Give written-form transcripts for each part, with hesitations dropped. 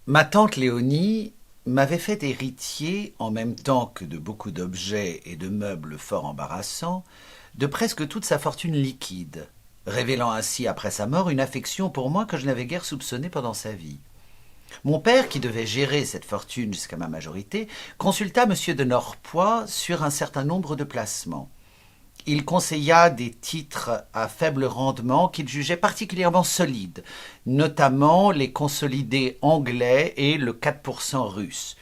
Ma tante Léonie m'avait fait héritier, en même temps que de beaucoup d'objets et de meubles fort embarrassants, de presque toute sa fortune liquide, révélant ainsi après sa mort une affection pour moi que je n'avais guère soupçonnée pendant sa vie. Mon père, qui devait gérer cette fortune jusqu'à ma majorité, consulta M. de Norpois sur un certain nombre de placements. Il conseilla des titres à faible rendement qu'il jugeait particulièrement solides, notamment les consolidés anglais et le 4% russe.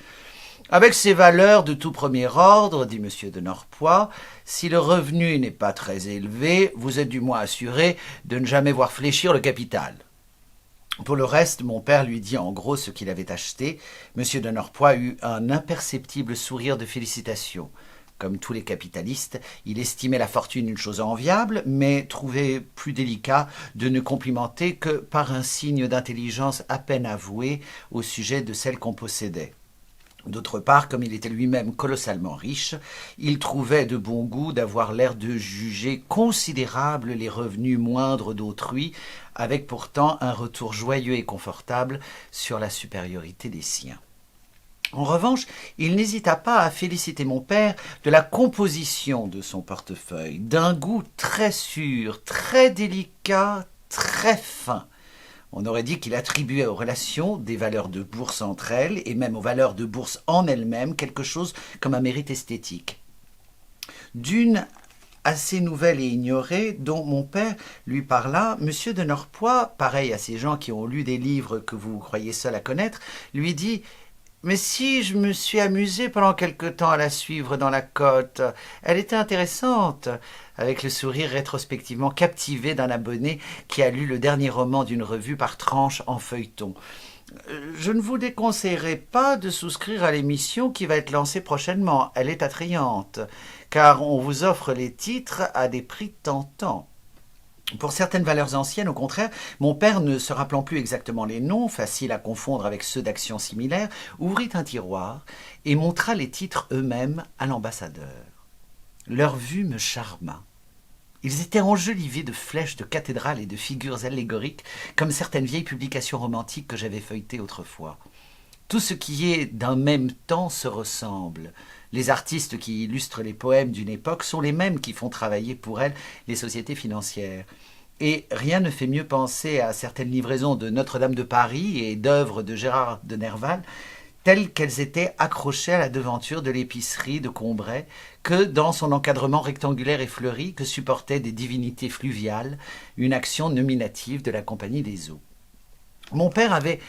Avec ces valeurs de tout premier ordre, dit M. de Norpois, si le revenu n'est pas très élevé, vous êtes du moins assuré de ne jamais voir fléchir le capital. Pour le reste, mon père lui dit en gros ce qu'il avait acheté. M. de Norpois eut un imperceptible sourire de félicitation. Comme tous les capitalistes, il estimait la fortune une chose enviable, mais trouvait plus délicat de ne complimenter que par un signe d'intelligence à peine avoué au sujet de celle qu'on possédait. D'autre part, comme il était lui-même colossalement riche, il trouvait de bon goût d'avoir l'air de juger considérables les revenus moindres d'autrui, avec pourtant un retour joyeux et confortable sur la supériorité des siens. En revanche, il n'hésita pas à féliciter mon père de la composition de son portefeuille, d'un goût très sûr, très délicat, très fin. On aurait dit qu'il attribuait aux relations des valeurs de bourse entre elles, et même aux valeurs de bourse en elles-mêmes, quelque chose comme un mérite esthétique. D'une assez nouvelle et ignorée, dont mon père lui parla, M. de Norpois, pareil à ces gens qui ont lu des livres que vous croyez seuls à connaître, lui dit « Mais si je me suis amusé pendant quelque temps à la suivre dans la côte, elle était intéressante », avec le sourire rétrospectivement captivé d'un abonné qui a lu le dernier roman d'une revue par tranche en feuilleton. Je ne vous déconseillerais pas de souscrire à l'émission qui va être lancée prochainement. Elle est attrayante, car on vous offre les titres à des prix tentants. Pour certaines valeurs anciennes, au contraire, mon père, ne se rappelant plus exactement les noms, faciles à confondre avec ceux d'actions similaires, ouvrit un tiroir et montra les titres eux-mêmes à l'ambassadeur. Leur vue me charma. Ils étaient enjolivés de flèches de cathédrales et de figures allégoriques, comme certaines vieilles publications romantiques que j'avais feuilletées autrefois. Tout ce qui est d'un même temps se ressemble. Les artistes qui illustrent les poèmes d'une époque sont les mêmes qui font travailler pour elles les sociétés financières. Et rien ne fait mieux penser à certaines livraisons de Notre-Dame de Paris et d'œuvres de Gérard de Nerval, telles qu'elles étaient accrochées à la devanture de l'épicerie de Combray, que dans son encadrement rectangulaire et fleuri que supportaient des divinités fluviales, une action nominative de la Compagnie des eaux. Mon père avait,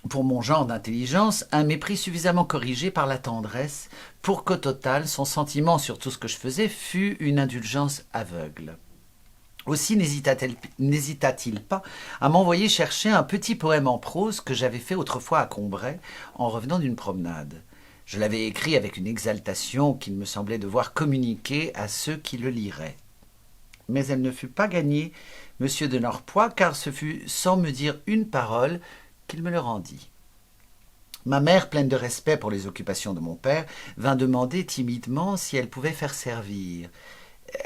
pour mon genre d'intelligence, un mépris suffisamment corrigé par la tendresse pour qu'au total, son sentiment sur tout ce que je faisais fût une indulgence aveugle. Aussi n'hésita-t-il pas à m'envoyer chercher un petit poème en prose que j'avais fait autrefois à Combray en revenant d'une promenade. Je l'avais écrit avec une exaltation qu'il me semblait devoir communiquer à ceux qui le liraient. Mais elle ne fut pas gagnée, M. de Norpois, car ce fut sans me dire une parole qu'il me le rendit. Ma mère, pleine de respect pour les occupations de mon père, vint demander timidement si elle pouvait faire servir.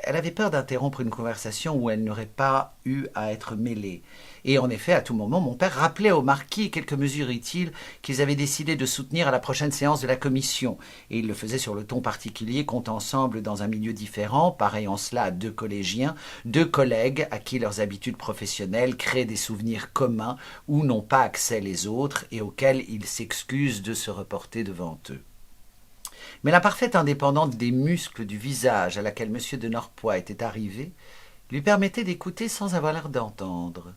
Elle avait peur d'interrompre une conversation où elle n'aurait pas eu à être mêlée. Et en effet, à tout moment, mon père rappelait au marquis quelques mesures utiles qu'ils avaient décidé de soutenir à la prochaine séance de la commission. Et il le faisait sur le ton particulier qu'ont ensemble dans un milieu différent, pareil en cela à deux collégiens, deux collègues à qui leurs habitudes professionnelles créent des souvenirs communs où n'ont pas accès les autres et auxquels ils s'excusent de se reporter devant eux. Mais la parfaite indépendance des muscles du visage à laquelle M. de Norpois était arrivé lui permettait d'écouter sans avoir l'air d'entendre.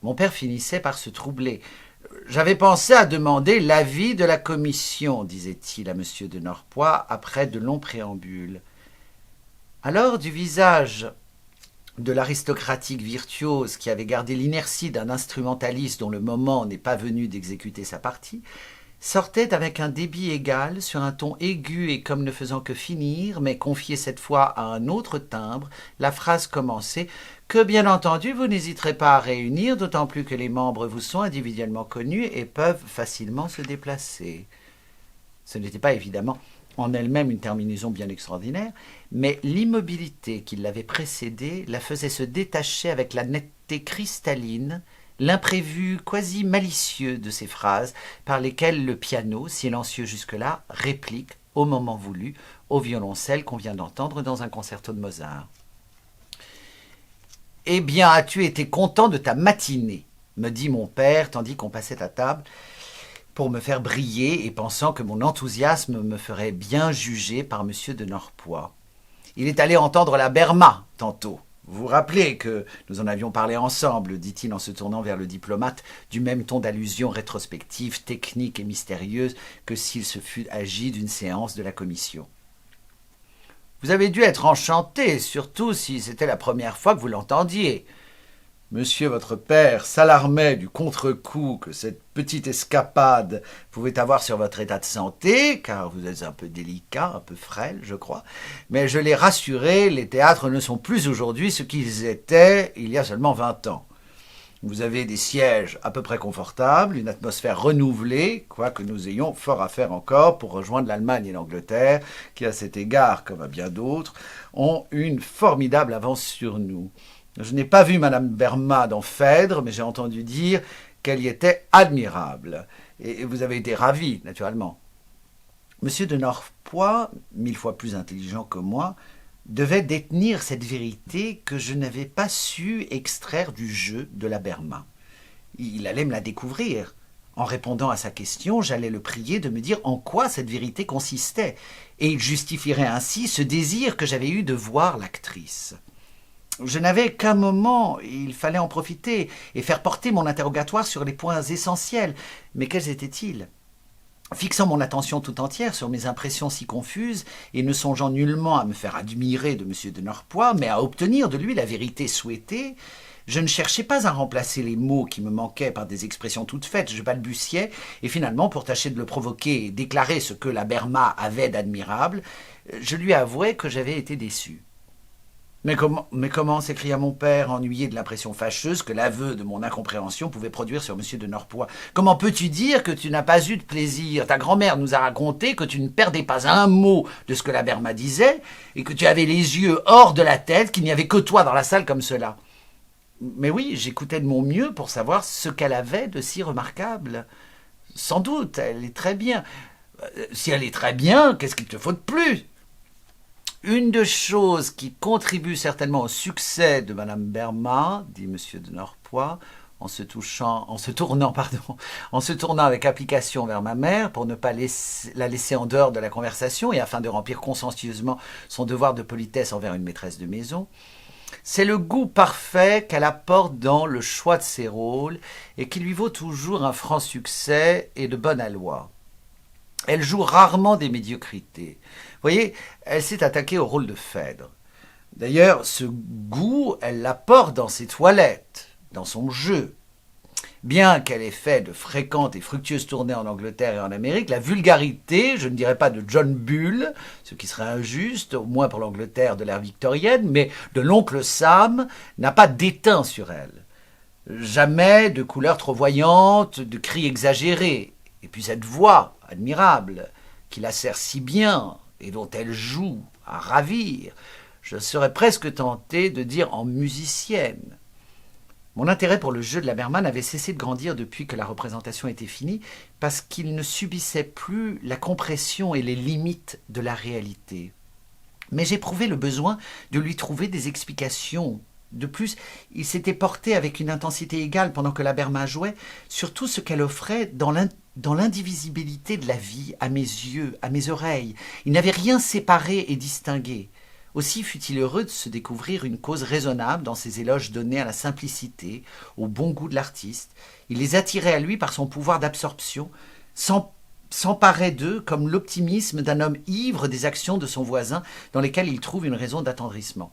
Mon père finissait par se troubler. « J'avais pensé à demander l'avis de la commission, disait-il à M. de Norpois après de longs préambules. Alors, du visage de l'aristocratique virtuose qui avait gardé l'inertie d'un instrumentaliste dont le moment n'est pas venu d'exécuter sa partie, sortait avec un débit égal, sur un ton aigu et comme ne faisant que finir, mais confié cette fois à un autre timbre, la phrase commençait « que bien entendu vous n'hésiterez pas à réunir, d'autant plus que les membres vous sont individuellement connus et peuvent facilement se déplacer. » Ce n'était pas évidemment en elle-même une terminaison bien extraordinaire, mais l'immobilité qui l'avait précédée la faisait se détacher avec la netteté cristalline, l'imprévu quasi malicieux de ces phrases par lesquelles le piano, silencieux jusque-là, réplique, au moment voulu, au violoncelle qu'on vient d'entendre dans un concerto de Mozart. « Eh bien, as-tu été content de ta matinée ?» me dit mon père, tandis qu'on passait à table, pour me faire briller et pensant que mon enthousiasme me ferait bien juger par M. de Norpois. Il est allé entendre la Berma, tantôt. Vous vous rappelez que nous en avions parlé ensemble, dit-il en se tournant vers le diplomate, du même ton d'allusion rétrospective, technique et mystérieuse que s'il se fût agi d'une séance de la commission. Vous avez dû être enchanté, surtout si c'était la première fois que vous l'entendiez. Monsieur votre père s'alarmait du contre-coup que cette petite escapade pouvait avoir sur votre état de santé, car vous êtes un peu délicat, un peu frêle, je crois. Mais je l'ai rassuré, les théâtres ne sont plus aujourd'hui ce qu'ils étaient il y a seulement 20 ans. Vous avez des sièges à peu près confortables, une atmosphère renouvelée, quoique nous ayons fort à faire encore pour rejoindre l'Allemagne et l'Angleterre, qui à cet égard, comme à bien d'autres, ont une formidable avance sur nous. Je n'ai pas vu Madame Berma dans Phèdre, mais j'ai entendu dire qu'elle y était admirable. Et vous avez été ravi, naturellement. Monsieur de Norpois, 1000 fois plus intelligent que moi, devait détenir cette vérité que je n'avais pas su extraire du jeu de la Berma. Il allait me la découvrir. En répondant à sa question, j'allais le prier de me dire en quoi cette vérité consistait, et il justifierait ainsi ce désir que j'avais eu de voir l'actrice. Je n'avais qu'un moment, il fallait en profiter et faire porter mon interrogatoire sur les points essentiels. Mais quels étaient-ils ? Fixant mon attention tout entière sur mes impressions si confuses et ne songeant nullement à me faire admirer de M. de Norpois, mais à obtenir de lui la vérité souhaitée, je ne cherchais pas à remplacer les mots qui me manquaient par des expressions toutes faites. Je balbutiais et finalement, pour tâcher de le provoquer et déclarer ce que la Berma avait d'admirable, je lui avouai que j'avais été déçu. Mais comment s'écria mon père, ennuyé de l'impression fâcheuse que l'aveu de mon incompréhension pouvait produire sur M. de Norpois. Comment peux-tu dire que tu n'as pas eu de plaisir? Ta grand-mère nous a raconté que tu ne perdais pas un mot de ce que la Berma disait, et que tu avais les yeux hors de la tête, qu'il n'y avait que toi dans la salle comme cela. Mais oui, j'écoutais de mon mieux pour savoir ce qu'elle avait de si remarquable. Sans doute, elle est très bien. Si elle est très bien, qu'est-ce qu'il te faut de plus? Une des choses qui contribue certainement au succès de Madame Berma, dit M. de Norpois, en se tournant avec application vers ma mère pour ne pas la laisser en dehors de la conversation et afin de remplir consciencieusement son devoir de politesse envers une maîtresse de maison, c'est le goût parfait qu'elle apporte dans le choix de ses rôles et qui lui vaut toujours un franc succès et de bonne aloi. Elle joue rarement des médiocrités. Vous voyez, elle s'est attaquée au rôle de Phèdre. D'ailleurs, ce goût, elle l'apporte dans ses toilettes, dans son jeu. Bien qu'elle ait fait de fréquentes et fructueuses tournées en Angleterre et en Amérique, la vulgarité, je ne dirais pas de John Bull, ce qui serait injuste, au moins pour l'Angleterre de l'ère victorienne, mais de l'oncle Sam, n'a pas déteint sur elle. Jamais de couleurs trop voyantes, de cris exagérés. Et puis cette voix admirable, qui la sert si bien et dont elle joue à ravir, je serais presque tenté de dire en musicienne. Mon intérêt pour le jeu de la Berma n'avait cessé de grandir depuis que la représentation était finie, parce qu'il ne subissait plus la compression et les limites de la réalité. Mais j'éprouvais le besoin de lui trouver des explications. De plus, il s'était porté avec une intensité égale pendant que la Berma jouait sur tout ce qu'elle offrait dans l'indivisibilité de la vie, à mes yeux, à mes oreilles. Il n'avait rien séparé et distingué. Aussi fut-il heureux de se découvrir une cause raisonnable dans ses éloges donnés à la simplicité, au bon goût de l'artiste. Il les attirait à lui par son pouvoir d'absorption, s'emparait d'eux comme l'optimisme d'un homme ivre des actions de son voisin dans lesquelles il trouve une raison d'attendrissement.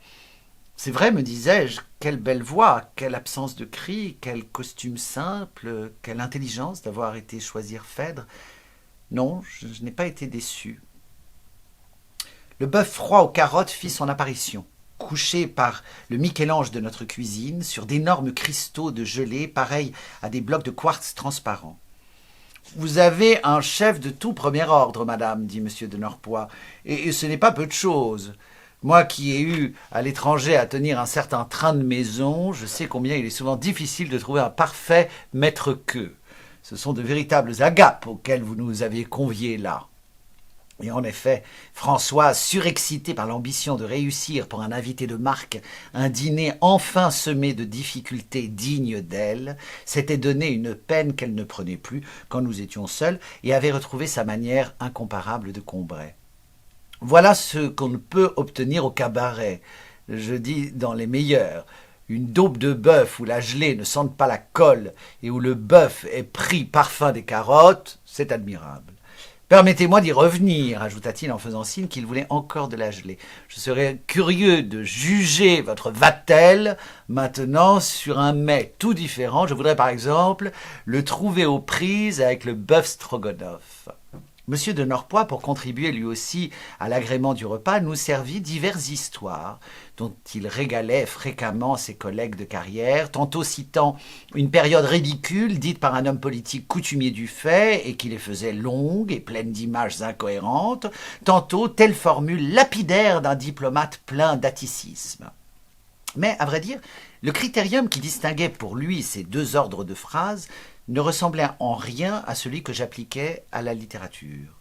C'est vrai, me disais-je, quelle belle voix, quelle absence de cris, quel costume simple, quelle intelligence d'avoir été choisir Phèdre. Non, je n'ai pas été déçu. Le bœuf froid aux carottes fit son apparition, couché par le Michel-Ange de notre cuisine sur d'énormes cristaux de gelée pareils à des blocs de quartz transparents. « Vous avez un chef de tout premier ordre, madame, dit M. de Norpois, et ce n'est pas peu de chose. Moi qui ai eu à l'étranger à tenir un certain train de maison, je sais combien il est souvent difficile de trouver un parfait maître-queux. Ce sont de véritables agapes auxquelles vous nous avez conviés là. Et en effet, Françoise, surexcitée par l'ambition de réussir pour un invité de marque un dîner enfin semé de difficultés dignes d'elle, s'était donné une peine qu'elle ne prenait plus quand nous étions seuls et avait retrouvé sa manière incomparable de Combray. Voilà ce qu'on ne peut obtenir au cabaret, je dis dans les meilleurs. Une daube de bœuf où la gelée ne sente pas la colle et où le bœuf est pris parfum des carottes, c'est admirable. Permettez-moi d'y revenir, ajouta-t-il en faisant signe qu'il voulait encore de la gelée. Je serais curieux de juger votre vatel maintenant sur un mets tout différent. Je voudrais par exemple le trouver aux prises avec le bœuf stroganoff. Monsieur de Norpois, pour contribuer lui aussi à l'agrément du repas, nous servit diverses histoires dont il régalait fréquemment ses collègues de carrière, tantôt citant une période ridicule dite par un homme politique coutumier du fait et qui les faisait longues et pleines d'images incohérentes, tantôt telle formule lapidaire d'un diplomate plein d'atticisme. Mais, à vrai dire, le critérium qui distinguait pour lui ces deux ordres de phrases ne ressemblait en rien à celui que j'appliquais à la littérature.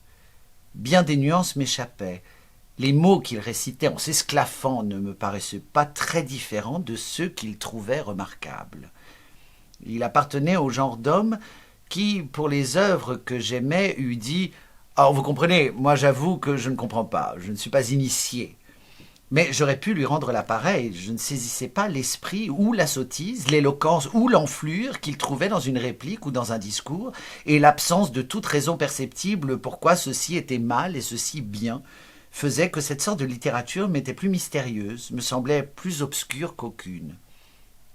Bien des nuances m'échappaient. Les mots qu'il récitait en s'esclaffant ne me paraissaient pas très différents de ceux qu'il trouvait remarquables. Il appartenait au genre d'homme qui, pour les œuvres que j'aimais, eût dit « Alors, vous comprenez, moi j'avoue que je ne comprends pas, je ne suis pas initié. » Mais j'aurais pu lui rendre l'appareil, je ne saisissais pas l'esprit ou la sottise, l'éloquence ou l'enflure qu'il trouvait dans une réplique ou dans un discours, et l'absence de toute raison perceptible pourquoi ceci était mal et ceci bien, faisait que cette sorte de littérature m'était plus mystérieuse, me semblait plus obscure qu'aucune.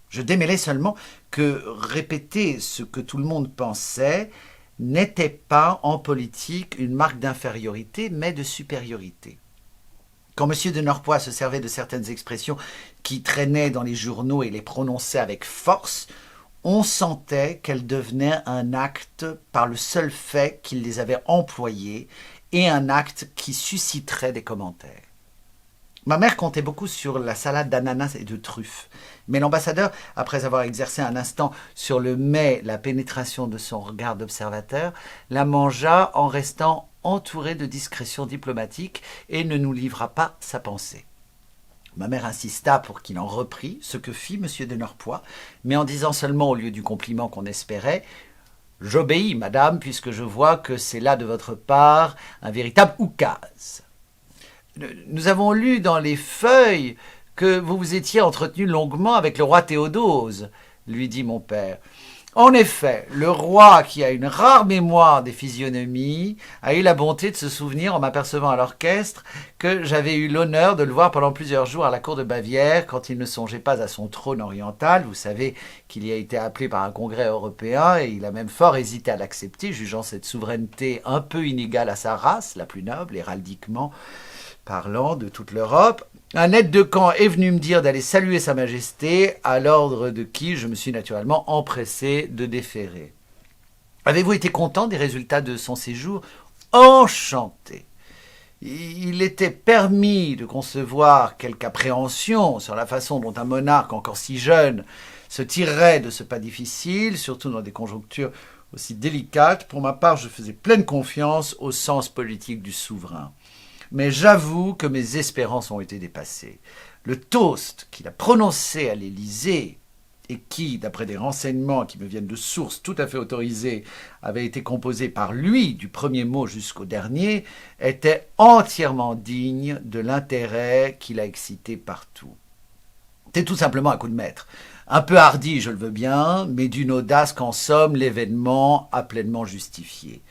Je démêlais seulement que répéter ce que tout le monde pensait n'était pas en politique une marque d'infériorité, mais de supériorité. Quand M. de Norpois se servait de certaines expressions qui traînaient dans les journaux et les prononçait avec force, on sentait qu'elles devenaient un acte par le seul fait qu'il les avait employées et un acte qui susciterait des commentaires. Ma mère comptait beaucoup sur la salade d'ananas et de truffes, mais l'ambassadeur, après avoir exercé un instant sur le mets la pénétration de son regard d'observateur, la mangea en restant entouré de discrétion diplomatique et ne nous livra pas sa pensée. Ma mère insista pour qu'il en reprît, ce que fit M. de Norpois, mais en disant seulement au lieu du compliment qu'on espérait « J'obéis, madame, puisque je vois que c'est là de votre part un véritable oukase. » Nous avons lu dans les feuilles que vous vous étiez entretenu longuement avec le roi Théodose, lui dit mon père. En effet, le roi, qui a une rare mémoire des physionomies, a eu la bonté de se souvenir, en m'apercevant à l'orchestre, que j'avais eu l'honneur de le voir pendant plusieurs jours à la cour de Bavière, quand il ne songeait pas à son trône oriental. Vous savez qu'il y a été appelé par un congrès européen, et il a même fort hésité à l'accepter, jugeant cette souveraineté un peu inégale à sa race, la plus noble, héraldiquement parlant de toute l'Europe. Un aide de camp est venu me dire d'aller saluer Sa Majesté, à l'ordre de qui je me suis naturellement empressé de déférer. Avez-vous été content des résultats de son séjour? Enchanté. Il était permis de concevoir quelque appréhension sur la façon dont un monarque encore si jeune se tirerait de ce pas difficile, surtout dans des conjonctures aussi délicates. Pour ma part, je faisais pleine confiance au sens politique du souverain. Mais j'avoue que mes espérances ont été dépassées. Le toast qu'il a prononcé à l'Élysée et qui, d'après des renseignements qui me viennent de sources tout à fait autorisées, avait été composé par lui du premier mot jusqu'au dernier, était entièrement digne de l'intérêt qu'il a excité partout. C'est tout simplement un coup de maître. Un peu hardi, je le veux bien, mais d'une audace qu'en somme l'événement a pleinement justifié.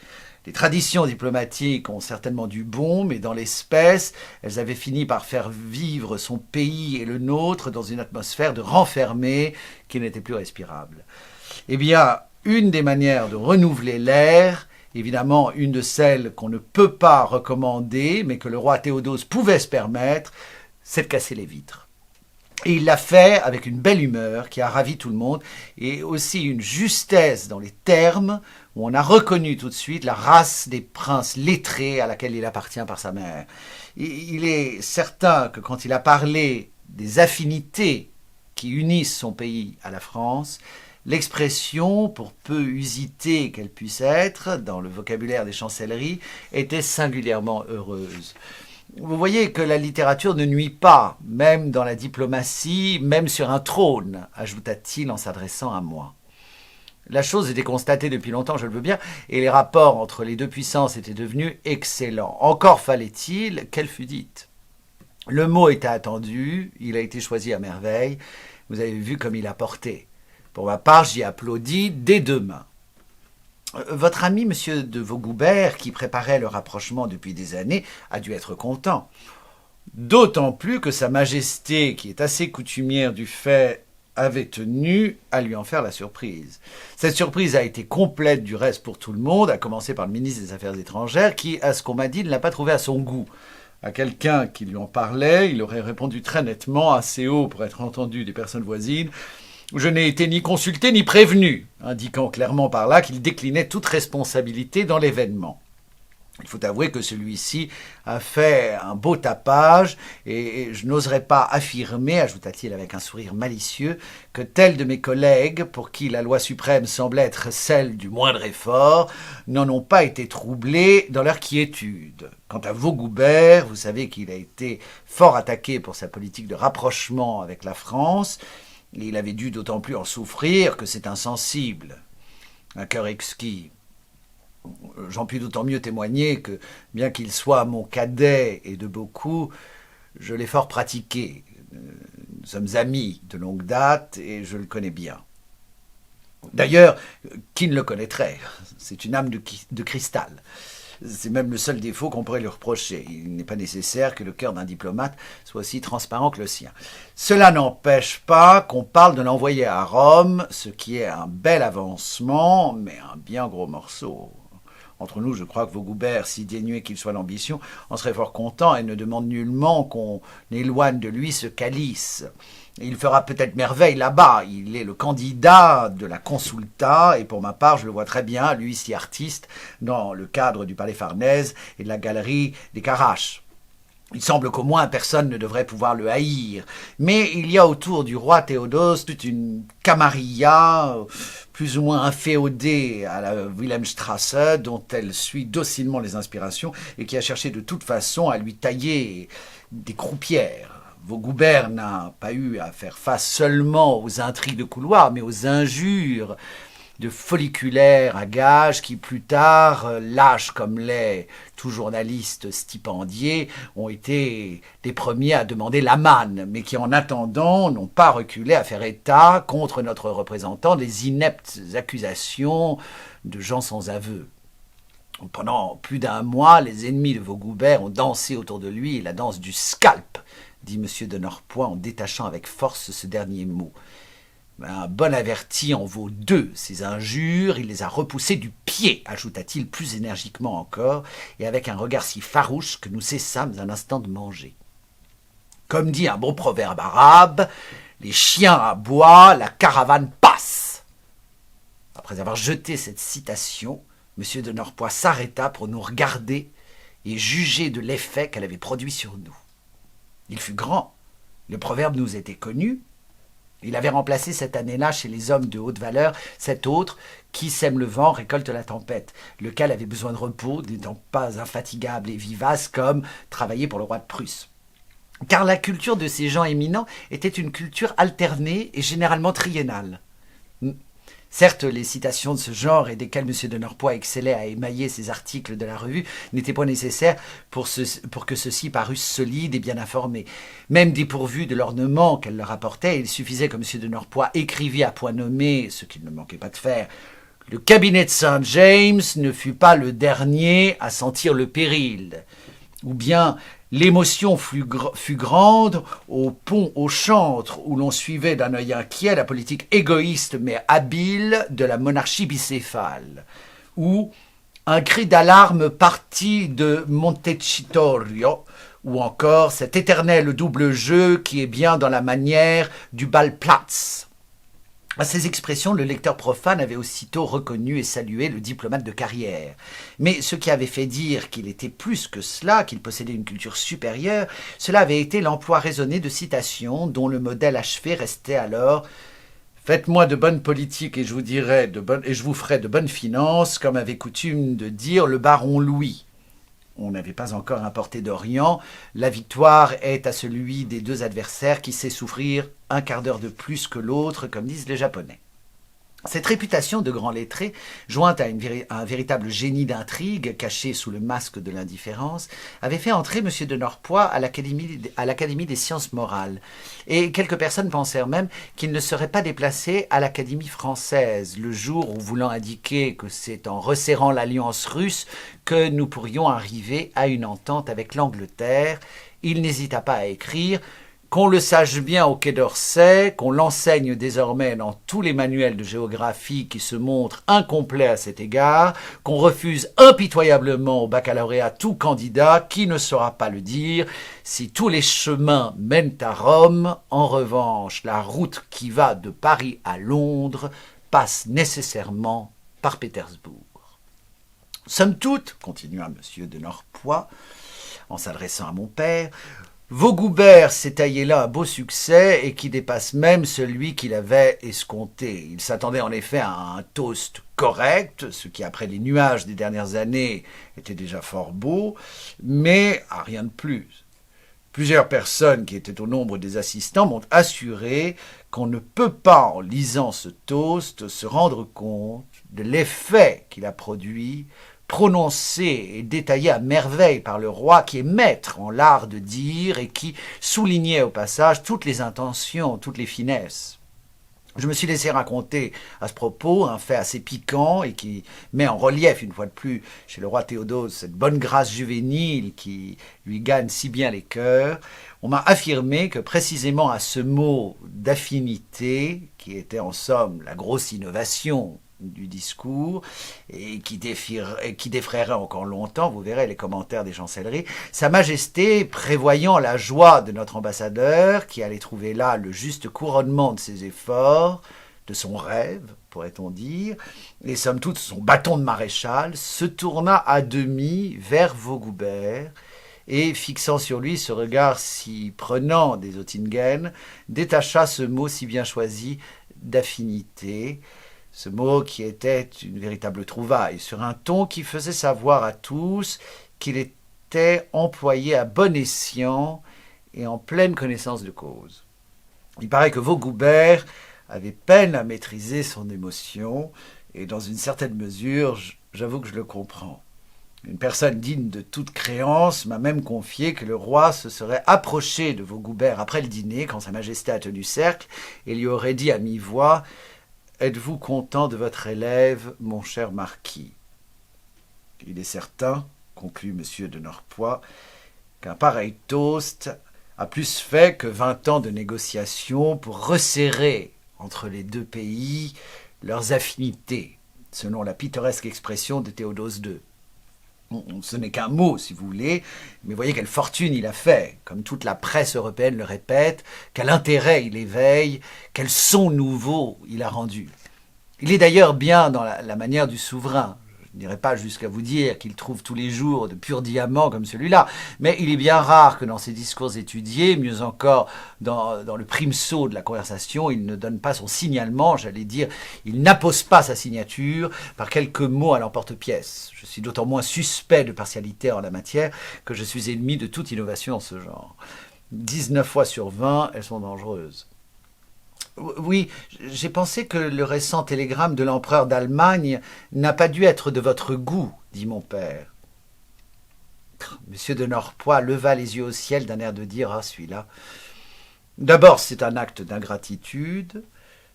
Les traditions diplomatiques ont certainement du bon, mais dans l'espèce, elles avaient fini par faire vivre son pays et le nôtre dans une atmosphère de renfermé qui n'était plus respirable. Eh bien, une des manières de renouveler l'air, évidemment une de celles qu'on ne peut pas recommander, mais que le roi Théodose pouvait se permettre, c'est de casser les vitres. Et il l'a fait avec une belle humeur qui a ravi tout le monde et aussi une justesse dans les termes où on a reconnu tout de suite la race des princes lettrés à laquelle il appartient par sa mère. Il est certain que quand il a parlé des affinités qui unissent son pays à la France, l'expression, pour peu usitée qu'elle puisse être dans le vocabulaire des chancelleries, était singulièrement heureuse. Vous voyez que la littérature ne nuit pas, même dans la diplomatie, même sur un trône, ajouta-t-il en s'adressant à moi. La chose était constatée depuis longtemps, je le veux bien, et les rapports entre les deux puissances étaient devenus excellents. Encore fallait-il qu'elle fût dite. Le mot était attendu, il a été choisi à merveille, vous avez vu comme il a porté. Pour ma part, j'y applaudis des deux mains. Votre ami, M. de Vaugoubert, qui préparait le rapprochement depuis des années, a dû être content. D'autant plus que Sa Majesté, qui est assez coutumière du fait, avait tenu à lui en faire la surprise. Cette surprise a été complète du reste pour tout le monde, à commencer par le ministre des Affaires étrangères, qui, à ce qu'on m'a dit, ne l'a pas trouvé à son goût. À quelqu'un qui lui en parlait, il aurait répondu très nettement, assez haut pour être entendu des personnes voisines: « Je n'ai été ni consulté ni prévenu », indiquant clairement par là qu'il déclinait toute responsabilité dans l'événement. Il faut avouer que celui-ci a fait un beau tapage et je n'oserais pas affirmer, ajouta-t-il avec un sourire malicieux, que tels de mes collègues, pour qui la loi suprême semble être celle du moindre effort, n'en ont pas été troublés dans leur quiétude. Quant à Vaugoubert, vous savez qu'il a été fort attaqué pour sa politique de rapprochement avec la France, et il avait dû d'autant plus en souffrir que c'est insensible. Un cœur exquis. J'en puis d'autant mieux témoigner que, bien qu'il soit mon cadet et de beaucoup, je l'ai fort pratiqué. Nous sommes amis de longue date et je le connais bien. D'ailleurs, qui ne le connaîtrait? C'est une âme de cristal. C'est même le seul défaut qu'on pourrait lui reprocher. Il n'est pas nécessaire que le cœur d'un diplomate soit aussi transparent que le sien. Cela n'empêche pas qu'on parle de l'envoyer à Rome, ce qui est un bel avancement, mais un bien gros morceau. Entre nous, je crois que Vaugoubert, si dénué qu'il soit l'ambition, en serait fort content et ne demande nullement qu'on éloigne de lui ce calice. Il fera peut-être merveille là-bas. Il est le candidat de la consulta et pour ma part, je le vois très bien, lui si artiste, dans le cadre du Palais Farnèse et de la galerie des Caraches. Il semble qu'au moins personne ne devrait pouvoir le haïr. Mais il y a autour du roi Théodose toute une camarilla, plus ou moins inféodée à la Wilhelmstrasse, dont elle suit docilement les inspirations et qui a cherché de toute façon à lui tailler des croupières. Vaugoubert n'a pas eu à faire face seulement aux intrigues de couloir, mais aux injures de folliculaires à gages qui, plus tard, lâches comme les tout journalistes stipendiés, ont été les premiers à demander la manne, mais qui, en attendant, n'ont pas reculé à faire état contre notre représentant des ineptes accusations de gens sans aveu. Pendant plus d'un mois, les ennemis de Vaugoubert ont dansé autour de lui la danse du scalp, dit M. de Norpois en détachant avec force ce dernier mot. Un bon averti en vaut deux, ces injures, il les a repoussées du pied, ajouta-t-il plus énergiquement encore, et avec un regard si farouche que nous cessâmes un instant de manger. Comme dit un beau proverbe arabe, les chiens aboient, la caravane passe. Après avoir jeté cette citation, M. de Norpois s'arrêta pour nous regarder et juger de l'effet qu'elle avait produit sur nous. Il fut grand, le proverbe nous était connu. Il avait remplacé cette année-là chez les hommes de haute valeur cet autre qui sème le vent, récolte la tempête, lequel avait besoin de repos, n'étant pas infatigable et vivace comme travailler pour le roi de Prusse. Car la culture de ces gens éminents était une culture alternée et généralement triennale. Certes, les citations de ce genre et desquelles M. de Norpois excellait à émailler ses articles de la revue n'étaient pas nécessaires pour que ceux-ci parussent solides et bien informés. Même dépourvus de l'ornement qu'elle leur apportait, il suffisait que M. de Norpois écrivît à point nommé, ce qu'il ne manquait pas de faire. Le cabinet de Saint James ne fut pas le dernier à sentir le péril. Ou bien l'émotion fut grande au pont au chantre où l'on suivait d'un œil inquiet la politique égoïste mais habile de la monarchie bicéphale. Ou un cri d'alarme parti de Montecitorio, ou encore cet éternel double jeu qui est bien dans la manière du bal Platz. À ces expressions, le lecteur profane avait aussitôt reconnu et salué le diplomate de carrière. Mais ce qui avait fait dire qu'il était plus que cela, qu'il possédait une culture supérieure, cela avait été l'emploi raisonné de citations dont le modèle achevé restait alors « Faites-moi de bonnes politiques et je vous ferai de bonnes finances », comme avait coutume de dire le baron Louis. On n'avait pas encore importé d'Orient. La victoire est à celui des deux adversaires qui sait souffrir un quart d'heure de plus que l'autre, comme disent les Japonais. Cette réputation de grand lettré, jointe à un véritable génie d'intrigue caché sous le masque de l'indifférence, avait fait entrer M. de Norpois à l'Académie des sciences morales. Et quelques personnes pensèrent même qu'il ne serait pas déplacé à l'Académie française, le jour où, voulant indiquer que c'est en resserrant l'alliance russe que nous pourrions arriver à une entente avec l'Angleterre, il n'hésita pas à écrire « Qu'on le sache bien au Quai d'Orsay, qu'on l'enseigne désormais dans tous les manuels de géographie qui se montrent incomplets à cet égard, qu'on refuse impitoyablement au baccalauréat tout candidat qui ne saura pas le dire. Si tous les chemins mènent à Rome, en revanche, la route qui va de Paris à Londres passe nécessairement par Pétersbourg. Somme toute, continua M. de Norpois, en s'adressant à mon père, Vaugoubert s'est taillé là un beau succès et qui dépasse même celui qu'il avait escompté. Il s'attendait en effet à un toast correct, ce qui après les nuages des dernières années était déjà fort beau, mais à rien de plus. Plusieurs personnes qui étaient au nombre des assistants m'ont assuré qu'on ne peut pas, en lisant ce toast, se rendre compte de l'effet qu'il a produit, prononcé et détaillé à merveille par le roi qui est maître en l'art de dire et qui soulignait au passage toutes les intentions, toutes les finesses. Je me suis laissé raconter à ce propos un fait assez piquant et qui met en relief une fois de plus chez le roi Théodose cette bonne grâce juvénile qui lui gagne si bien les cœurs. On m'a affirmé que précisément à ce mot d'affinité, qui était en somme la grosse innovation du discours et qui défraierait encore longtemps, vous verrez les commentaires des chancelleries, Sa Majesté, prévoyant la joie de notre ambassadeur, qui allait trouver là le juste couronnement de ses efforts, de son rêve, pourrait-on dire, et somme toute son bâton de maréchal, se tourna à demi vers Vaugoubert, et, fixant sur lui ce regard si prenant des Oettingen, détacha ce mot si bien choisi d'affinité, ce mot qui était une véritable trouvaille, sur un ton qui faisait savoir à tous qu'il était employé à bon escient et en pleine connaissance de cause. Il paraît que Vaugoubert avait peine à maîtriser son émotion, et dans une certaine mesure, j'avoue que je le comprends. Une personne digne de toute créance m'a même confié que le roi se serait approché de Vaugoubert après le dîner, quand Sa Majesté a tenu cercle, et lui aurait dit à mi-voix « Êtes-vous content de votre élève, mon cher marquis ?» Il est certain, conclut M. de Norpois, qu'un pareil toast a plus fait que 20 ans de négociations pour resserrer entre les deux pays leurs affinités, selon la pittoresque expression de Théodose II. Ce n'est qu'un mot, si vous voulez, mais voyez quelle fortune il a fait, comme toute la presse européenne le répète, quel intérêt il éveille, quel son nouveau il a rendu. Il est d'ailleurs bien dans la manière du souverain. Je n'irai pas jusqu'à vous dire qu'il trouve tous les jours de purs diamants comme celui-là, mais il est bien rare que dans ses discours étudiés, mieux encore dans le primesaut de la conversation, il ne donne pas son signalement, j'allais dire, il n'appose pas sa signature par quelques mots à l'emporte-pièce. Je suis d'autant moins suspect de partialité en la matière que je suis ennemi de toute innovation en ce genre. 19 fois sur 20, elles sont dangereuses. Oui, j'ai pensé que le récent télégramme de l'empereur d'Allemagne n'a pas dû être de votre goût, dit mon père. Monsieur de Norpois leva les yeux au ciel d'un air de dire « Ah, celui-là !» D'abord, c'est un acte d'ingratitude,